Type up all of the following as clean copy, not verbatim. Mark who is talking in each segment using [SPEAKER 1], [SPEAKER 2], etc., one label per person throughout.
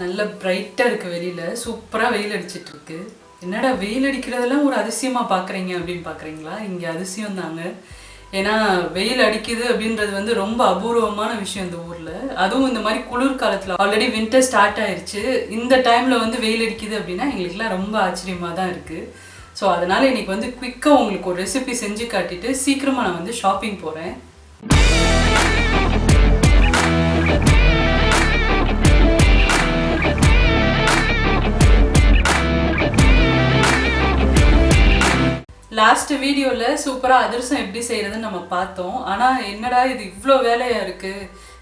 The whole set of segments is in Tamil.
[SPEAKER 1] நல்ல பிரைட்டா இருக்கு வெளியில சூப்பரா வெயில் அடிச்சிட்டு இருக்கு. என்னடா வெயில் அடிக்கிறதெல்லாம் ஒரு அதிசயமா பாக்குறீங்க அப்படின்னு பாக்குறீங்களா? இங்க அதிசயம் தாங்க. ஏன்னா வெயில் அடிக்குது அப்படின்றது வந்து ரொம்ப அபூர்வமான விஷயம் இந்த ஊர்ல. அதுவும் இந்த மாதிரி குளிர் காலத்துல ஆல்ரெடி வின்டர் ஸ்டார்ட் ஆயிருச்சு. இந்த டைம்ல வந்து வெயில் அடிக்குது அப்படின்னா எங்களுக்குலாம் ரொம்ப ஆச்சரியமா தான் இருக்கு. ஸோ அதனால இன்னைக்கு வந்து குவிக்கா உங்களுக்கு ஒரு ரெசிபி செஞ்சு காட்டிட்டு சீக்கிரமா நான் வந்து ஷாப்பிங் போறேன். லாஸ்ட் வீடியோல சூப்பரா அதிரசம் எப்படி செய்யறதுன்னு நம்ம பார்த்தோம். ஆனா என்னடா இது இவ்வளோ வேலையா இருக்கு,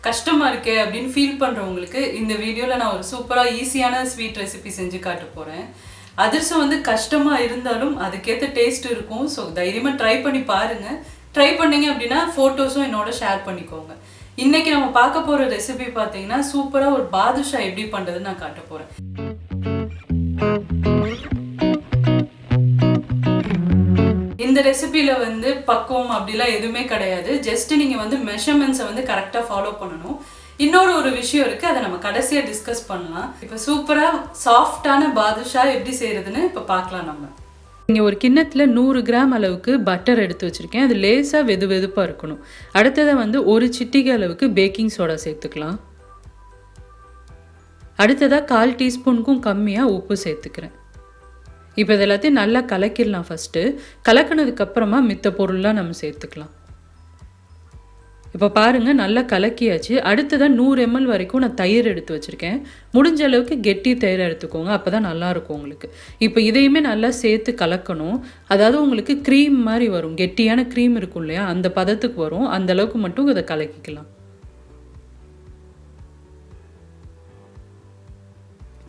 [SPEAKER 1] கஷ்டமா இருக்கே அப்படின்னு ஃபீல் பண்றவங்களுக்கு இந்த வீடியோல நான் ஒரு சூப்பரா ஈஸியான ஸ்வீட் ரெசிபி செஞ்சு காட்ட போறேன். அதிரசம் வந்து கஷ்டமா இருந்தாலும் அதுக்கேற்ற டேஸ்ட் இருக்கும். ஸோ தைரியமா ட்ரை பண்ணி பாருங்க. ட்ரை பண்ணீங்க அப்படின்னா ஃபோட்டோஸும் என்னோட ஷேர் பண்ணிக்கோங்க. இன்னைக்கு நம்ம பார்க்க போற ரெசிபி பார்த்தீங்கன்னா சூப்பரா ஒரு பாதுஷா எப்படி பண்றதுன்னு நான் காட்ட போறேன். இந்த ரெசிபியில வந்து பக்குவம் அப்படிலாம் எதுவுமே கிடையாது. ஜஸ்ட் நீங்க வந்து மெஷர்மெண்ட்ஸை வந்து கரெக்டாக ஃபாலோ பண்ணணும். இன்னொரு விஷயம் இருக்கு, அதை நம்ம கடைசியா டிஸ்கஸ் பண்ணலாம். இப்போ சூப்பரா சாஃப்டான பாதுஷா எப்படி செய்யறதுன்னு இப்போ பார்க்கலாம். நம்ம இங்கே ஒரு கிண்ணத்தில் 100 கிராம் அளவுக்கு பட்டர் எடுத்து வச்சுருக்கேன். அது லேசாக வெதுப்பாக இருக்கணும். அடுத்ததாக வந்து ஒரு சிட்டிகை அளவுக்கு பேக்கிங் சோடா சேர்த்துக்கலாம். அடுத்ததாக 1/4 டீஸ்பூனுக்கும் கம்மியாக உப்பு சேர்த்துக்கிறேன். இப்போ இது எல்லாத்தையும் நல்லா கலக்கிடலாம். ஃபஸ்ட்டு கலக்கினதுக்கப்புறமா மித்த பொருள்லாம் நம்ம சேர்த்துக்கலாம். இப்போ பாருங்கள் நல்லா கலக்கியாச்சு. அடுத்ததாக 100 ml வரைக்கும் நான் தயிர் எடுத்து வச்சுருக்கேன். முடிஞ்ச அளவுக்கு கெட்டி தயிர் எடுத்துக்கோங்க, அப்போ தான் நல்லாயிருக்கும் உங்களுக்கு. இப்போ இதையுமே நல்லா சேர்த்து கலக்கணும். அதாவது உங்களுக்கு க்ரீம் மாதிரி வரும், கெட்டியான க்ரீம் இருக்கும் இல்லையா, அந்த பதத்துக்கு வரும். அந்த அளவுக்கு மட்டும் இதை கலக்கிக்கலாம்.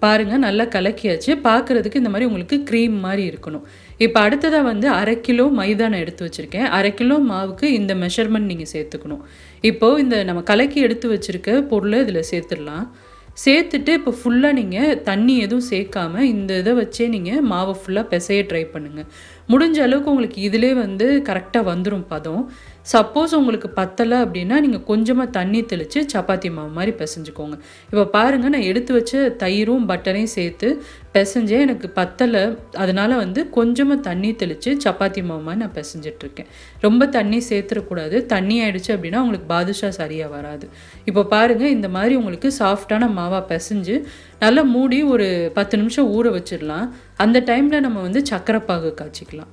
[SPEAKER 1] பாருங்கள் நல்லா கலக்கியாச்சு. பார்க்குறதுக்கு இந்த மாதிரி உங்களுக்கு க்ரீம் மாதிரி இருக்கணும். இப்போ அடுத்ததாக வந்து 1/2 கிலோ மைதா நான் எடுத்து வச்சுருக்கேன். 1/2 கிலோ மாவுக்கு இந்த மெஷர்மெண்ட் நீங்கள் சேர்த்துக்கணும். இப்போது இந்த நம்ம கலக்கி எடுத்து வச்சுருக்க பொருளை இதில் சேர்த்துடலாம். சேர்த்துட்டு இப்போ ஃபுல்லாக நீங்கள் தண்ணி எதுவும் சேர்க்காம இந்த இதை வச்சே நீங்கள் மாவை ஃபுல்லாக பிசைய ட்ரை பண்ணுங்கள். முடிஞ்ச அளவுக்கு உங்களுக்கு இதிலே வந்து கரெக்டாக வந்துடும் பதம். சப்போஸ் உங்களுக்கு பத்தலை அப்படின்னா நீங்கள் கொஞ்சமாக தண்ணி தெளித்து சப்பாத்தி மாவு மாதிரி பிசைஞ்சுக்கோங்க. இப்போ பாருங்கள் நான் எடுத்து வச்ச தயிரும் பட்டரையும் சேர்த்து பிசைஞ்சேன். எனக்கு பத்தலை, அதனால் வந்து கொஞ்சமாக தண்ணி தெளித்து சப்பாத்தி மாவு மாதிரி நான் பிசைஞ்சிட்ருக்கேன். ரொம்ப தண்ணி சேர்த்துடக்கூடாது. தண்ணி ஆகிடுச்சு அப்படின்னா உங்களுக்கு பாதுஷா சரியாக வராது. இப்போ பாருங்கள் இந்த மாதிரி உங்களுக்கு சாஃப்டான மாவாக பிசைஞ்சு நல்லா மூடி ஒரு 10 நிமிஷம் ஊற வச்சிடலாம். அந்த டைமில் நம்ம வந்து சர்க்கரை பாகு காய்ச்சிக்கலாம்.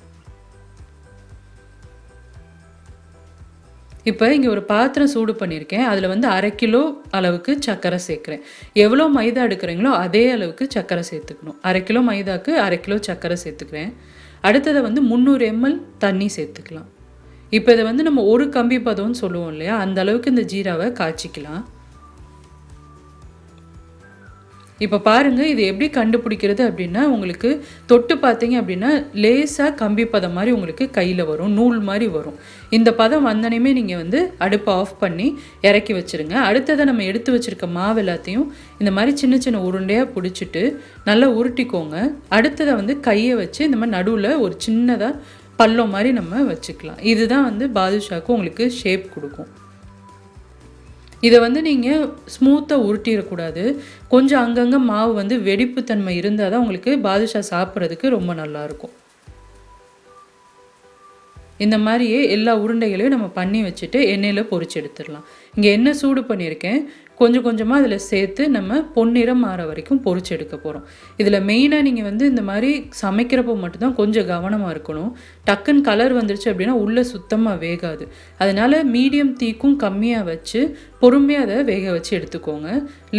[SPEAKER 1] இப்போ இங்கே ஒரு பாத்திரம் சூடு பண்ணியிருக்கேன். அதில் வந்து 1/2 கிலோ அளவுக்கு சர்க்கரை சேர்க்குறேன். எவ்வளோ மைதா எடுக்கிறீங்களோ அதே அளவுக்கு சர்க்கரை சேர்த்துக்கணும். 1/2 கிலோ மைதாக்கு 1/2 கிலோ சர்க்கரை சேர்த்துக்கிறேன். அடுத்ததை வந்து 300 ml தண்ணி சேர்த்துக்கலாம். இப்போ இதை வந்து நம்ம ஒரு கம்பி பதம்னு சொல்லுவோம் இல்லையா, அந்த அளவுக்கு இந்த ஜீராவை காய்ச்சிக்கலாம். இப்போ பாருங்கள் இது எப்படி கண்டுபிடிக்கிறது அப்படின்னா, உங்களுக்கு தொட்டு பார்த்தீங்க அப்படின்னா லேசாக கம்பி பதம் மாதிரி உங்களுக்கு கையில் வரும், நூல் மாதிரி வரும். இந்த பதம் வந்தனையுமே நீங்கள் வந்து அடுப்பை ஆஃப் பண்ணி இறக்கி வச்சுருங்க. அடுத்ததை நம்ம எடுத்து வச்சுருக்க மாவு எல்லாத்தையும் இந்த மாதிரி சின்ன சின்ன உருண்டையாக பிடிச்சிட்டு நல்லா உருட்டிக்கோங்க. அடுத்ததை வந்து கையை வச்சு இந்த மாதிரி நடுவில் ஒரு சின்னதாக பள்ளம் மாதிரி நம்ம வச்சுக்கலாம். இதுதான் வந்து பாதுஷாவுக்கு உங்களுக்கு ஷேப் கொடுக்கும். இதை வந்து நீங்கள் ஸ்மூத்தாக உருட்டிடக்கூடாது. கொஞ்சம் அங்கங்கே மாவு வந்து வெடிப்புத்தன்மை இருந்தால் தான் உங்களுக்கு பாதுஷா சாப்பிட்றதுக்கு ரொம்ப நல்லாயிருக்கும். இந்த மாதிரியே எல்லா உருண்டைகளையும் நம்ம பண்ணி வச்சுட்டு எண்ணெயில் பொரிச்சு எடுத்துடலாம். இங்கே எண்ணெய் சூடு பண்ணியிருக்கேன். கொஞ்சம் கொஞ்சமாக அதில் சேர்த்து நம்ம பொன்னிறம் மாற வரைக்கும் பொரிச்சு எடுக்க போகிறோம். இதில் மெயினாக நீங்கள் வந்து இந்த மாதிரி சமைக்கிறப்போ மட்டும்தான் கொஞ்சம் கவனமாக இருக்கணும். டக்குன்னு கலர் வந்துருச்சு அப்படின்னா உள்ளே சுத்தமாக வேகாது. அதனால் மீடியம் தீக்கும் கம்மியாக வச்சு பொறுமையாக அதை வேக வச்சு எடுத்துக்கோங்க.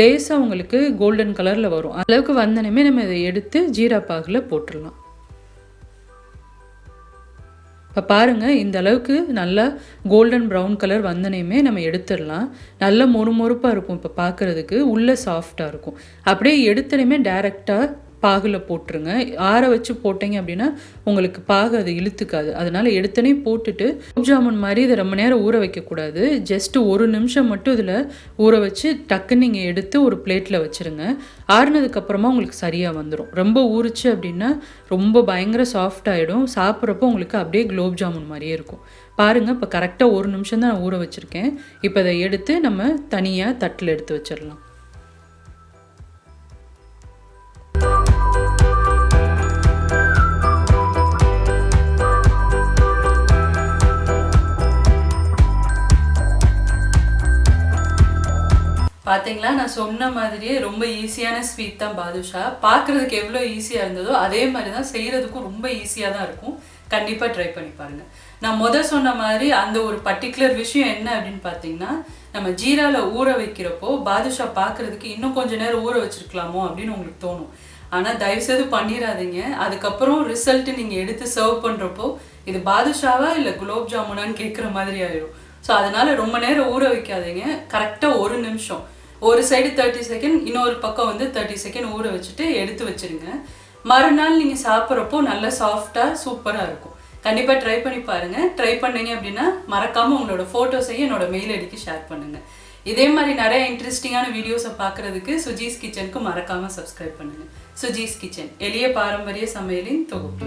[SPEAKER 1] லேசாக உங்களுக்கு கோல்டன் கலரில் வரும். அளவுக்கு வந்தனமே நம்ம இதை எடுத்து ஜீரா பாகில் போட்டுடலாம். இப்போ பாருங்கள் இந்த அளவுக்கு நல்லா கோல்டன் ப்ரௌன் கலர் வந்தனையுமே நம்ம எடுத்துடலாம். நல்ல மொறுமொறுப்பாக இருக்கும். இப்போ பார்க்குறதுக்கு உள்ளே சாஃப்டாக இருக்கும். அப்படியே எடுத்தனையுமே டைரெக்டாக பாகில் போட்டுருங்க. ஆற வச்சு போட்டிங்க அப்படின்னா உங்களுக்கு பாகு அது இழுத்துக்காது. அதனால் எடுத்தனே போட்டுட்டு குலோப் ஜாமுன் மாதிரி இதை ரொம்ப நேரம் ஊற வைக்கக்கூடாது. ஜஸ்ட்டு 1 நிமிஷம் மட்டும் இதில் ஊற வச்சு டக்குன்னு நீங்கள் எடுத்து ஒரு பிளேட்டில் வச்சுருங்க. ஆறுனதுக்கப்புறமா உங்களுக்கு சரியாக வந்துடும். ரொம்ப ஊறிச்சு அப்படின்னா ரொம்ப பயங்கர சாஃப்ட் ஆகிடும். சாப்பிட்றப்போ உங்களுக்கு அப்படியே குலோப் ஜாமுன் மாதிரியே இருக்கும். பாருங்கள் இப்போ கரெக்டாக 1 நிமிஷம் தான் நான் ஊற வச்சுருக்கேன். இப்போ இதை எடுத்து நம்ம தனியாக தட்டில் எடுத்து வச்சிடலாம். பாத்தீங்களா, நான் சொன்ன மாதிரியே ரொம்ப ஈஸியான ஸ்வீட் தான் பாதுஷா. பார்க்கறதுக்கு எவ்வளோ ஈஸியா இருந்ததோ அதே மாதிரி தான் செய்யறதுக்கும் ரொம்ப ஈஸியா தான் இருக்கும். கண்டிப்பா ட்ரை பண்ணி பாருங்க. நான் சொன்ன மாதிரி அந்த ஒரு பர்டிகுலர் விஷயம் என்ன அப்படின்னு பார்த்தீங்கன்னா, நம்ம ஜீரால ஊற வைக்கிறப்போ பாதுஷா பார்க்கறதுக்கு இன்னும் கொஞ்ச நேரம் ஊற வச்சிருக்கலாமோ அப்படின்னு உங்களுக்கு தோணும். ஆனா தயவுசெய்து பண்ணிடாதீங்க. அதுக்கப்புறம் ரிசல்ட் நீங்க எடுத்து சர்வ் பண்றப்போ இது பாதுஷாவா இல்ல குலோப் ஜாமுனான்னு கேட்குற மாதிரி ஆயிடும். ஸோ அதனால ரொம்ப நேரம் ஊற வைக்காதீங்க. கரெக்டா 1 நிமிஷம், ஒரு சைடு 30 செகண்ட், இன்னொரு பக்கம் வந்து 30 செகண்ட் ஊற வச்சுட்டு எடுத்து வச்சிருங்க. மறுநாள் நீங்க சாப்பிட்றப்போ நல்லா சாஃப்டா சூப்பரா இருக்கும். கண்டிப்பா ட்ரை பண்ணி பாருங்க. ட்ரை பண்ணீங்க அப்படின்னா மறக்காம உங்களோட போட்டோஸையும் என்னோட மெயில் ஐடிக்கு ஷேர் பண்ணுங்க. இதே மாதிரி நிறைய இன்ட்ரெஸ்டிங்கான வீடியோஸை பார்க்கறதுக்கு சுஜீஸ் கிச்சனுக்கு மறக்காம சப்ஸ்கிரைப் பண்ணுங்க. சுஜீஸ் கிச்சன், எளிய பாரம்பரிய சமையலின் தொகுப்பு.